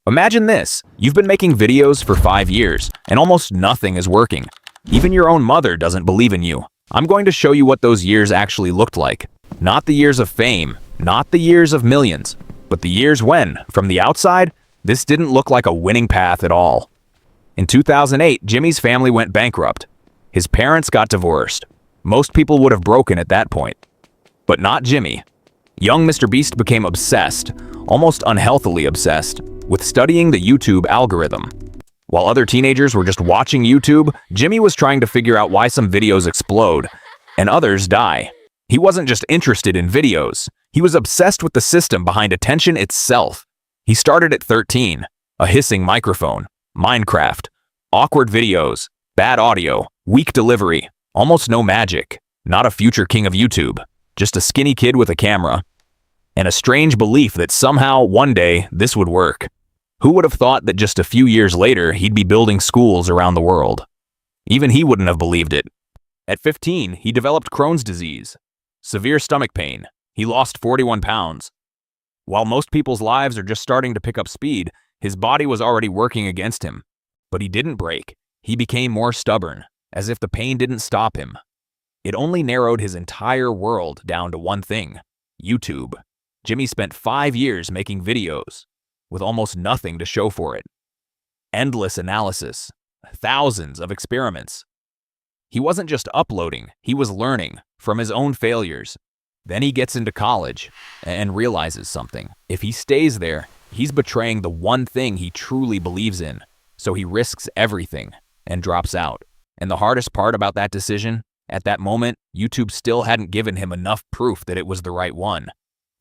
Imagine this. You've been making videos for 5 years, and almost nothing is working. Even your own mother doesn't believe in you. I'm going to show you what those years actually looked like. Not the years of fame, not the years of millions, but the years when, from the outside, this didn't look like a winning path at all. In 2008, Jimmy's family went bankrupt. His parents got divorced. Most people would have broken at that point. But not Jimmy. Young MrBeast became obsessed, almost unhealthily obsessed, with studying the YouTube algorithm. While other teenagers were just watching YouTube, Jimmy was trying to figure out why some videos explode and others die. He wasn't just interested in videos. He was obsessed with the system behind attention itself. He started at 13, a hissing microphone, Minecraft, awkward videos, bad audio, weak delivery, almost no magic, not a future king of YouTube, just a skinny kid with a camera, and a strange belief that somehow, one day, this would work. Who would have thought that just a few years later, he'd be building schools around the world? Even he wouldn't have believed it. At 15, he developed Crohn's disease, severe stomach pain. He lost 41 pounds. While most people's lives are just starting to pick up speed, his body was already working against him. But he didn't break. He became more stubborn, as if the pain didn't stop him. It only narrowed his entire world down to one thing: YouTube. Jimmy spent 5 years making videos, with almost nothing to show for it. Endless analysis, thousands of experiments. He wasn't just uploading, he was learning from his own failures. Then he gets into college and realizes something. If he stays there, he's betraying the one thing he truly believes in. So he risks everything and drops out. And the hardest part about that decision, at that moment, YouTube still hadn't given him enough proof that it was the right one.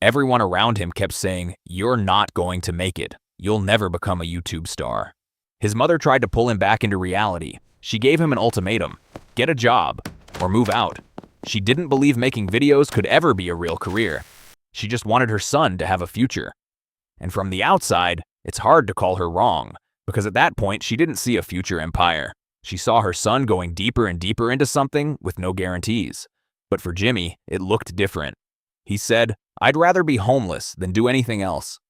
Everyone around him kept saying, "You're not going to make it. You'll never become a YouTube star." His mother tried to pull him back into reality. She gave him an ultimatum: get a job or move out. She didn't believe making videos could ever be a real career. She just wanted her son to have a future. And from the outside, it's hard to call her wrong, because at that point, she didn't see a future empire. She saw her son going deeper and deeper into something with no guarantees. But for Jimmy, it looked different. He said, "I'd rather be homeless than do anything else."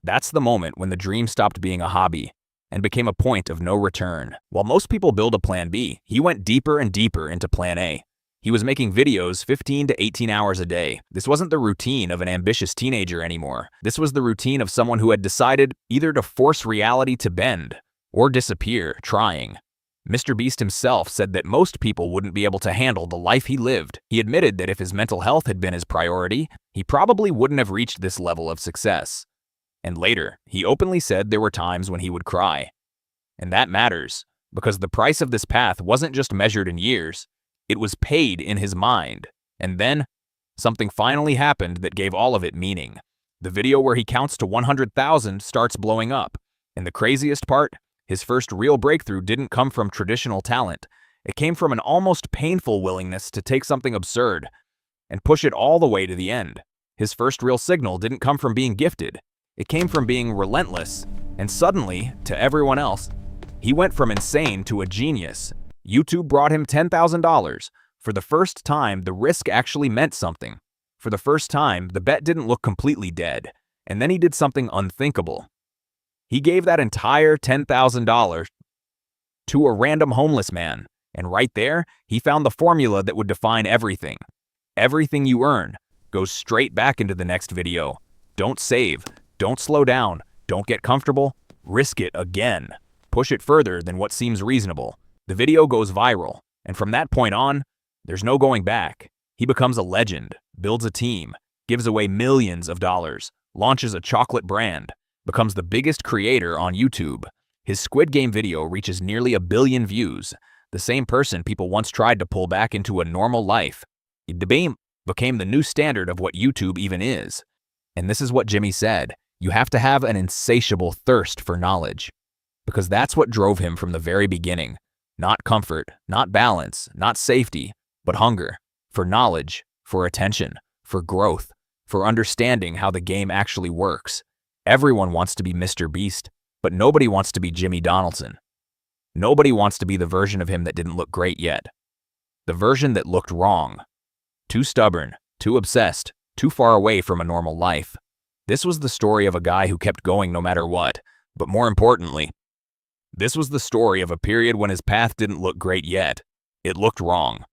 That's the moment when the dream stopped being a hobby and became a point of no return. While most people build a plan B, he went deeper and deeper into plan A. He was making videos 15 to 18 hours a day. This wasn't the routine of an ambitious teenager anymore. This was the routine of someone who had decided either to force reality to bend or disappear trying. MrBeast himself said that most people wouldn't be able to handle the life he lived. He admitted that if his mental health had been his priority, he probably wouldn't have reached this level of success. And later, he openly said there were times when he would cry. And that matters, because the price of this path wasn't just measured in years, it was paid in his mind. And then, something finally happened that gave all of it meaning. The video where he counts to 100,000 starts blowing up. And the craziest part? His first real breakthrough didn't come from traditional talent. It came from an almost painful willingness to take something absurd and push it all the way to the end. His first real signal didn't come from being gifted. It came from being relentless. And suddenly, to everyone else, he went from insane to a genius. YouTube brought him $10,000. For the first time, the risk actually meant something. For the first time, the bet didn't look completely dead. And then he did something unthinkable. He gave that entire $10,000 to a random homeless man. And right there, he found the formula that would define everything. Everything you earn goes straight back into the next video. Don't save. Don't slow down. Don't get comfortable. Risk it again. Push it further than what seems reasonable. The video goes viral. And from that point on, there's no going back. He becomes a legend, builds a team, gives away millions of dollars, launches a chocolate brand, becomes the biggest creator on YouTube. His Squid Game video reaches nearly 1 billion views. The same person people once tried to pull back into a normal life. It became the new standard of what YouTube even is. And this is what Jimmy said: you have to have an insatiable thirst for knowledge. Because that's what drove him from the very beginning. Not comfort, not balance, not safety, but hunger. For knowledge, for attention, for growth, for understanding how the game actually works. Everyone wants to be MrBeast, but nobody wants to be Jimmy Donaldson. Nobody wants to be the version of him that didn't look great yet. The version that looked wrong. Too stubborn, too obsessed, too far away from a normal life. This was the story of a guy who kept going no matter what, But more importantly, this was the story of a period when his path didn't look great yet. It looked wrong.